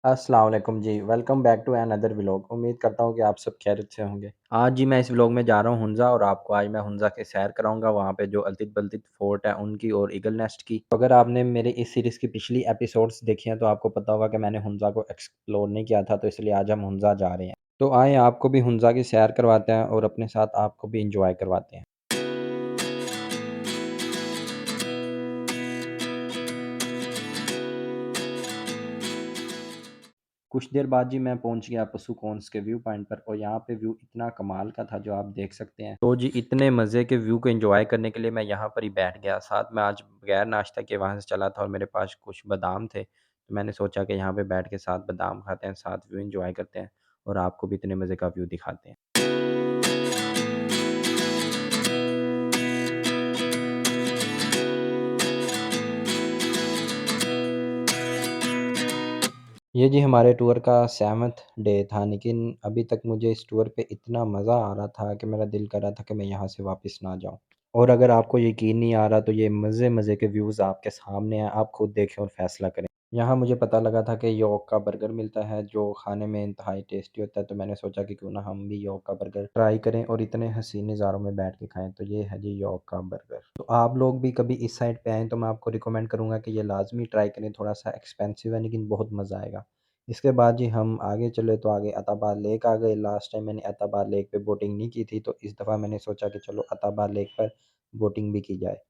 अस्सलाम वालेकुम जी, welcome back to another vlog. उम्मीद करता हूँ कि आप सब खैरियत से होंगे। आज जी मैं इस व्लॉग में जा रहा हूँ हुंज़ा और आपको आज मैं हुंज़ा की सैर कराऊँगा, वहाँ पे जो अल्तित बल्तित फ़ोर्ट है उनकी और ईगल नेस्ट की। तो अगर आपने मेरे इस सीरीज़ की पिछली एपिसोड्स देखी हैं तो आपको पता होगा कि मैंने हुंज़ा को एक्सप्लोर नहीं किया था, तो इसलिए आज हम हुंज़ा जा रहे हैं। तो आएँ आपको भी हुंज़ा की सैर करवाते हैं और अपने साथ आपको भी एन्जॉय करवाते हैं। कुछ देर बाद जी मैं पहुंच गया पशुकोंस के व्यू पॉइंट पर और यहाँ पे व्यू इतना कमाल का था जो आप देख सकते हैं। तो जी इतने मज़े के व्यू को एंजॉय करने के लिए मैं यहाँ पर ही बैठ गया। साथ में आज बगैर नाश्ता के वहाँ से चला था और मेरे पास कुछ बादाम थे, तो मैंने सोचा कि यहाँ पे बैठ के साथ बादाम खाते हैं, साथ व्यू एंजॉय करते हैं और आपको भी इतने मज़े का व्यू दिखाते हैं। ये जी हमारे टूर का 7th डे था, लेकिन अभी तक मुझे इस टूर पे इतना मज़ा आ रहा था कि मेरा दिल कर रहा था कि मैं यहाँ से वापस ना जाऊँ। और अगर आपको यकीन नहीं आ रहा तो ये मज़े-मज़े के व्यूज़ आपके सामने हैं, आप खुद देखें और फ़ैसला करें। यहाँ मुझे पता लगा था कि यॉक का बर्गर मिलता है जो खाने में इंतहाई टेस्टी होता है, तो मैंने सोचा कि क्यों ना हम भी यॉक का बर्गर ट्राई करें और इतने हसीन नज़ारों में बैठ के खाएँ। तो ये है जी यॉक का बर्गर। तो आप लोग भी कभी इस साइड पे आएँ तो मैं आपको रिकमेंड करूँगा कि ये लाज़मी ट्राई करें। थोड़ा-सा एक्सपेंसिव है लेकिन बहुत मज़ा आएगा। इसके बाद जी हम आगे चले तो आगे अताबाद लेक आ गए। लास्ट टाइम मैंने अताबाद लेक पे बोटिंग नहीं की थी, तो इस दफ़ा मैंने सोचा कि चलो अताबाद लेक पर बोटिंग भी की जाए।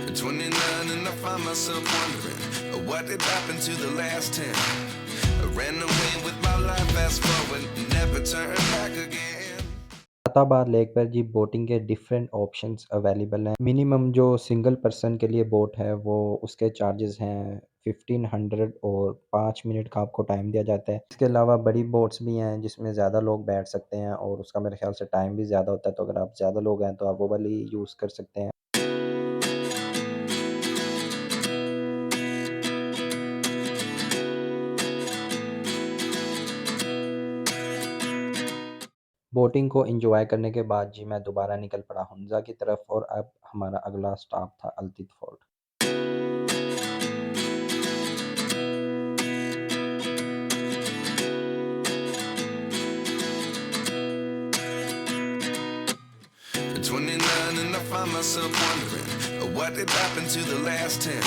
At 29 and I find myself wondering what did happen to the last 10. I ran away with my life, fast forward, never turn back again. Attabad lake पर जी बोटिंग के डिफरेंट ऑप्शंस अवेलेबल हैं। Minimum जो single person के लिए boat है वो उसके charges हैं 1500 और 5 मिनट का आपको टाइम दिया जाता है। इसके अलावा बड़ी बोट्स भी हैं जिसमें ज़्यादा लोग बैठ सकते हैं और उसका मेरे ख़्याल से टाइम भी ज़्यादा होता है, तो अगर आप ज़्यादा लोग हैं तो आप वो वाली यूज़ कर सकते हैं। बोटिंग को एंजॉय करने के बाद जी मैं दोबारा निकल पड़ा हुंज़ा की तरफ और अब हमारा अगला स्टॉप था अल्तित fort. 29 and I find myself wondering what did happen to the last 10.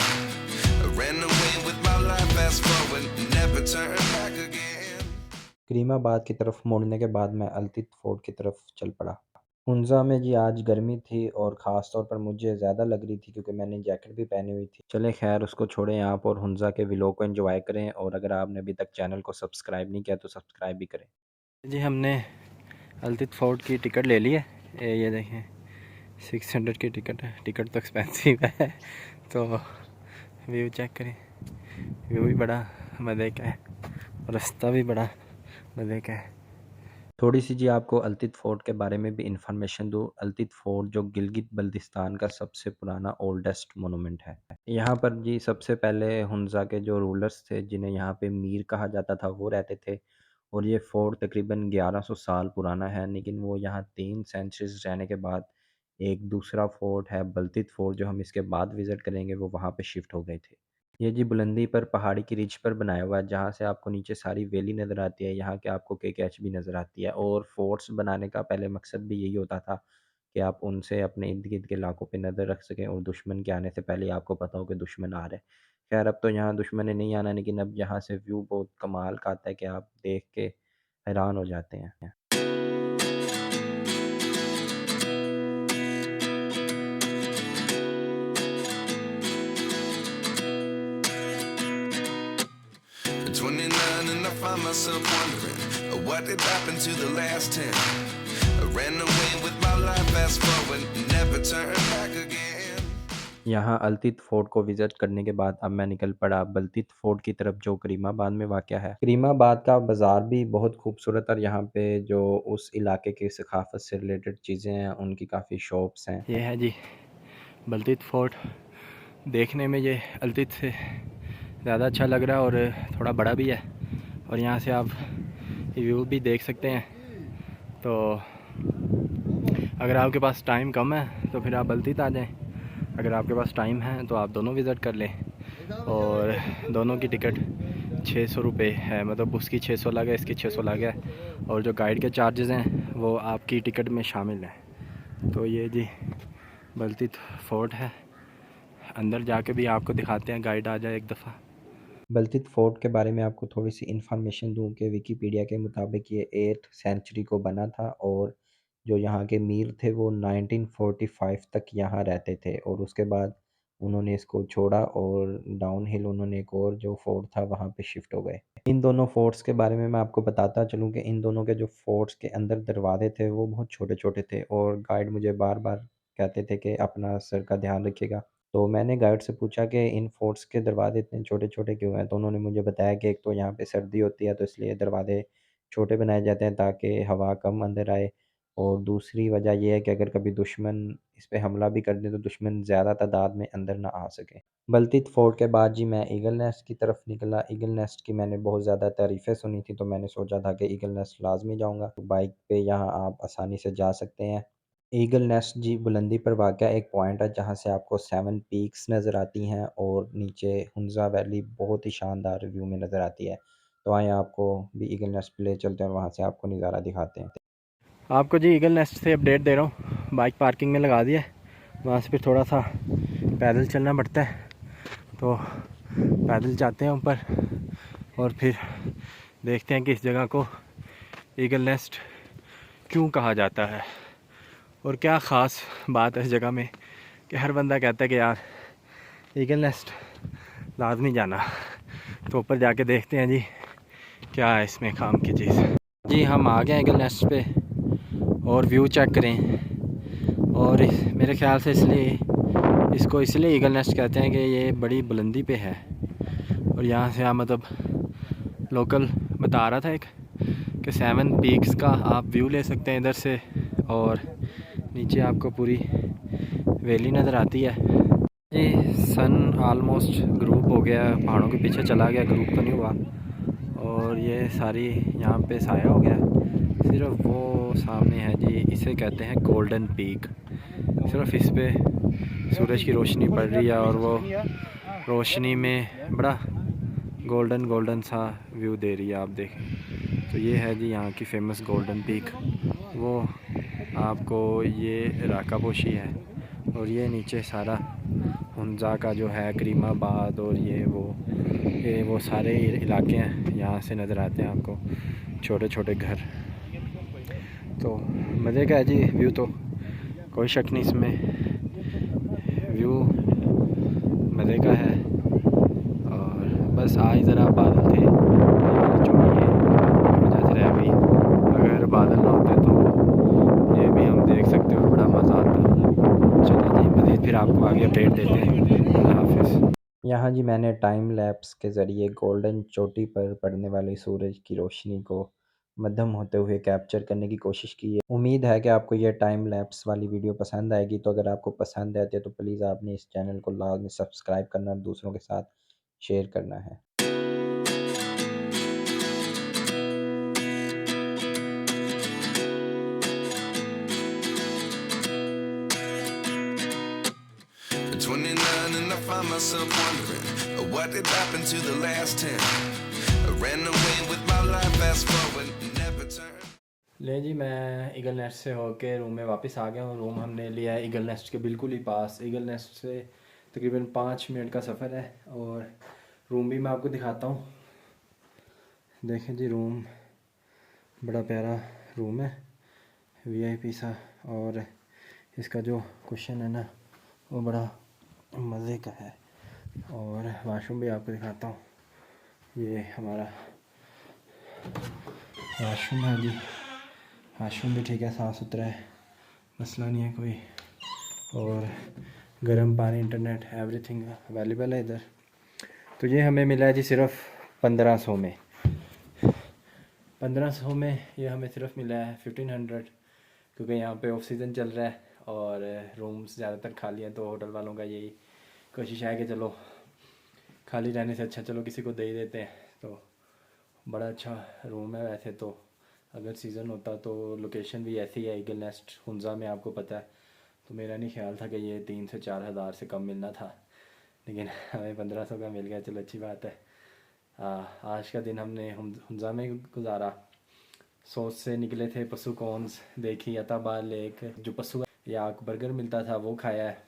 I ran away with my life, fast forward, never turn back again. Karimabad की तरफ मुड़ने के बाद मैं अल्तित फोर्ट की तरफ चल पड़ा। हुंज़ा में जी आज गर्मी थी और ख़ास तौर पर मुझे ज़्यादा लग रही थी क्योंकि मैंने जैकेट भी पहनी हुई थी। चलें खैर उसको छोड़ें आप और हुंज़ा के व्लॉग को एंजॉय करें और अगर आपने अभी तक चैनल को सब्सक्राइब नहीं किया तो सब्सक्राइब भी करें। जी हमने अल्तित फोर्ट की टिकट ले ली है। ये देखें 600 की टिकट है। टिकट तो एक्सपेंसिव है तो व्यू चेक करें। व्यू भी बड़ा मज़े का है और रास्ता भी बड़ा मज़े का है। थोड़ी सी जी आपको अल्तित फ़ोर्ट के बारे में भी इंफॉर्मेशन दूँ। अल्तित फ़ोर्ट जो गिलगित बल्तिस्तान का सबसे पुराना ओल्डेस्ट मोनूमेंट है। यहाँ पर जी सबसे पहले हुंज़ा के जो रूलर्स थे जिन्हें यहाँ पे मीर कहा जाता था वो रहते थे और ये फ़ोर्ट तकरीबन 1100 साल पुराना है, लेकिन वो यहाँ 3 सेंचुरीज़ रहने के बाद एक दूसरा फ़ोर्ट है बल्तित फ़ोर्ट जो हम इसके बाद विज़िट करेंगे, वो वहाँ पे शिफ्ट हो गए थे। ये जी बुलंदी पर पहाड़ी की रिज पर बनाया हुआ है जहाँ से आपको नीचे सारी वैली नज़र आती है। यहाँ के आपको केकेएच भी नज़र आती है और फोर्ट्स बनाने का पहले मकसद भी यही होता था कि आप उनसे अपने इर्द-गिर्द के इलाकों पे नज़र रख सकें और दुश्मन के आने से पहले आपको पता हो कि दुश्मन आ रहा है। खैर अब तो यहाँ दुश्मन ने नहीं आना, लेकिन अब यहाँ से व्यू बहुत कमाल का आता है कि आप देख के हैरान हो जाते हैं। 29 and I find myself wondering what did happen to the last 10. I ran away with my life, fast forward, never turn back again. यहाँ अल्तित फोर्ट को विज़िट करने के बाद अब मैं निकल पड़ा बल्तित फोर्ट की तरफ जो करीमाबाद में वाक़या है। करीमाबाद का बाज़ार भी बहुत खूबसूरत और यहाँ पे जो उस इलाके की सकाफ़त से रिलेटेड चीज़ें हैं उनकी काफ़ी शॉप्स हैं। ये है जी बल्तित फोर्ट। देखने में ये अल्तित से ज़्यादा अच्छा लग रहा है और थोड़ा बड़ा भी है और यहाँ से आप व्यू भी देख सकते हैं। तो अगर आपके पास टाइम कम है तो फिर आप बल्तीत आ जाएं, अगर आपके पास टाइम है तो आप दोनों विज़िट कर लें। और दोनों की टिकट 600 रुपये है, मतलब उसकी 600 अलग है, इसकी 600 अलग है, और जो गाइड के चार्जेस हैं वो आपकी टिकट में शामिल हैं। तो ये जी बल्तीत फोर्ट है, अंदर जाके भी आपको दिखाते हैं, गाइड आ जाए एक दफ़ा। बल्तित फोर्ट के बारे में आपको थोड़ी-सी इन्फॉर्मेशन दूँ कि विकिपीडिया के मुताबिक ये 8th सेंचुरी को बना था और जो यहाँ के मीर थे वो 1945 तक यहाँ रहते थे और उसके बाद उन्होंने इसको छोड़ा और डाउनहिल उन्होंने एक और जो फोर्ट था वहाँ पे शिफ्ट हो गए। इन दोनों फोर्ट्स के बारे में मैं आपको बताता चलूँ कि इन दोनों के जो फोर्ट्स के अंदर दरवाजे थे वो बहुत छोटे-छोटे थे और गाइड मुझे बार-बार कहते थे कि अपना सर का ध्यान रखिएगा। तो मैंने गाइड से पूछा कि इन फोर्ट्स के दरवाजे इतने छोटे-छोटे क्यों हैं? तो उन्होंने मुझे बताया कि एक तो यहाँ पे सर्दी होती है तो इसलिए दरवाजे छोटे बनाए जाते हैं ताकि हवा कम अंदर आए और दूसरी वजह ये है कि अगर कभी दुश्मन इस पे हमला भी कर दे तो दुश्मन ज़्यादा तादाद में अंदर ना आ सके। बल्तित फोर्ट के बाद जी मैं ईगल नेस्ट की तरफ निकला। ईगल नेस्ट की मैंने बहुत ज़्यादा तारीफ़ें सुनी थी तो मैंने सोचा था कि ईगल नेस्ट लाज़मी जाऊँगा। बाइक पे यहाँ आप आसानी से जा सकते हैं। ईगल नेस्ट जी बुलंदी पर वाक़या एक पॉइंट है जहाँ से आपको 7 पीक्स नज़र आती हैं और नीचे हुंज़ा वैली बहुत ही शानदार व्यू में नज़र आती है। तो आइए आपको भी ईगल नेस्ट पे ले चलते हैं और वहाँ से आपको नज़ारा दिखाते हैं। आपको जी ईगल नेस्ट से अपडेट दे रहा हूँ, बाइक पार्किंग में लगा दिया है, वहाँ से फिर थोड़ा सा पैदल चलना पड़ता है, तो पैदल जाते हैं ऊपर और फिर देखते हैं कि इस जगह को ईगल नेस्ट क्यों कहा जाता है और क्या ख़ास बात है इस जगह में कि हर बंदा कहता है कि यार ईगल नेस्ट लाजमी जाना। तो ऊपर जाके देखते हैं जी क्या है इसमें काम की चीज़। जी हम आ गए ईगल नेस्ट पे और व्यू चेक करें, और मेरे ख्याल से इसको इसलिए ईगल नेस्ट कहते हैं कि ये बड़ी बुलंदी पे है और यहाँ से आप मतलब लोकल बता रहा था एक कि 7 पीक्स का आप व्यू ले सकते हैं इधर से, और नीचे आपको पूरी वैली नज़र आती है। ये सन आलमोस्ट ग्रुप हो गया, पहाड़ों के पीछे चला गया, ग्रुप तो नहीं हुआ, और ये सारी यहाँ पे साया हो गया। सिर्फ वो सामने है जी, इसे कहते हैं गोल्डन पीक। सिर्फ इस पे सूरज की रोशनी पड़ रही है और वो रोशनी में बड़ा गोल्डन गोल्डन सा व्यू दे रही है, आप देखें। तो ये है जी यहाँ की फ़ेमस गोल्डन पीक। वो आपको ये राकापोशी है और ये नीचे सारा हुंज़ा का जो है करीमाबाद और ये वो सारे इलाके हैं, यहाँ से नज़र आते हैं आपको छोटे छोटे घर। तो मज़े का है जी व्यू, तो कोई शक नहीं इसमें, व्यू मज़े का है। और बस आज ज़रा बादल थे, चोटी वजह से रह गई, अगर बादल ना होते तो ये भी हम देख सकते और बड़ा मज़ा आता। चलो जी मज़ीद फिर आपको आगे अपडेट देते हैं। अल्लाह हाफ़िज़। यहाँ जी मैंने टाइम लैप्स के ज़रिए गोल्डन चोटी पर पड़ने वाली सूरज की रोशनी को मद्धम होते हुए कैप्चर करने की कोशिश की है। उम्मीद है कि आपको ये टाइम लैप्स वाली वीडियो पसंद आएगी। तो अगर आपको पसंद आती है तो प्लीज़ आपने इस चैनल को लाजमी सब्सक्राइब करना और दूसरों के साथ शेयर करना है। At 29 and I find myself wondering what did happen to the last 10. I ran away with my life, fast forward, never turn. ले जी मैं ईगल नेस्ट से होके रूम में वापस आ गया हूँ। रूम हमने लिया है ईगल नेस्ट के बिल्कुल ही पास, ईगल नेस्ट से तकरीबन 5 मिनट का सफ़र है, और रूम भी मैं आपको दिखाता हूँ। देखें जी रूम बड़ा प्यारा रूम है, वीआईपी सा, और इसका जो कुशन है ना वो बड़ा मज़े का है। और वाशरूम भी आपको दिखाता हूँ, ये हमारा वाशरूम है जी। वाशरूम भी ठीक है, साफ़ सुथरा है, मसला नहीं है कोई, और गर्म पानी, इंटरनेट, एवरीथिंग अवेलेबल है इधर। तो ये हमें मिला है जी सिर्फ 1500 में। 1500 में ये हमें सिर्फ मिला है 1500, क्योंकि यहाँ पे ऑफ सीज़न चल रहा है और रूम्स ज़्यादातर खाली हैं। तो होटल वालों का यही कोशिश है कि चलो खाली रहने से अच्छा चलो किसी को दे ही देते हैं। तो बड़ा अच्छा रूम है वैसे तो, अगर सीज़न होता तो लोकेशन भी ऐसी है, ईगल नेस्ट हुंजा में, आपको पता है। तो मेरा नहीं ख्याल था कि ये 3 से 4 हज़ार से कम मिलना था, लेकिन हमें 1500 का मिल गया। चलो अच्छी बात है। आज का दिन हमने हुंजा में गुजारा। सोच से निकले थे, पसुकॉन्स देखी, अताबाद लेक, जो पसु या बर्गर मिलता था वो खाया है।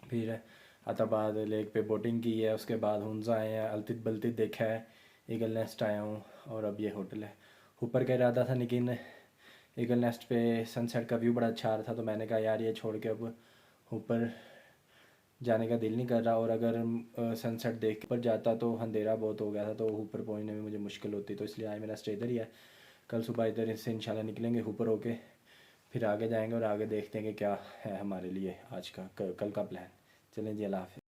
फिर अताबाद लेक पे बोटिंग की है। उसके बाद हुंजा आए हैं, अल्तित बल्तित देखा है, ईगल नेस्ट आया हूँ और अब ये होटल है। ऊपर का इरादा था लेकिन ईगल नेस्ट पे सनसेट का व्यू बड़ा अच्छा आ रहा था, तो मैंने कहा यार ये छोड़ के अब ऊपर जाने का दिल नहीं कर रहा। और अगर सनसेट देख पर जाता तो अंधेरा बहुत हो गया था, तो ऊपर पहुंचने में मुझे मुश्किल होती, तो इसलिए आज मेरा स्टे इधर ही है। कल सुबह इधर से इंशाल्लाह निकलेंगे ऊपर होके, फिर आगे जाएंगे और आगे देखते हैं कि क्या है हमारे लिए आज का कल का प्लान। चलें जी, अल्लाह हाफ़िज़।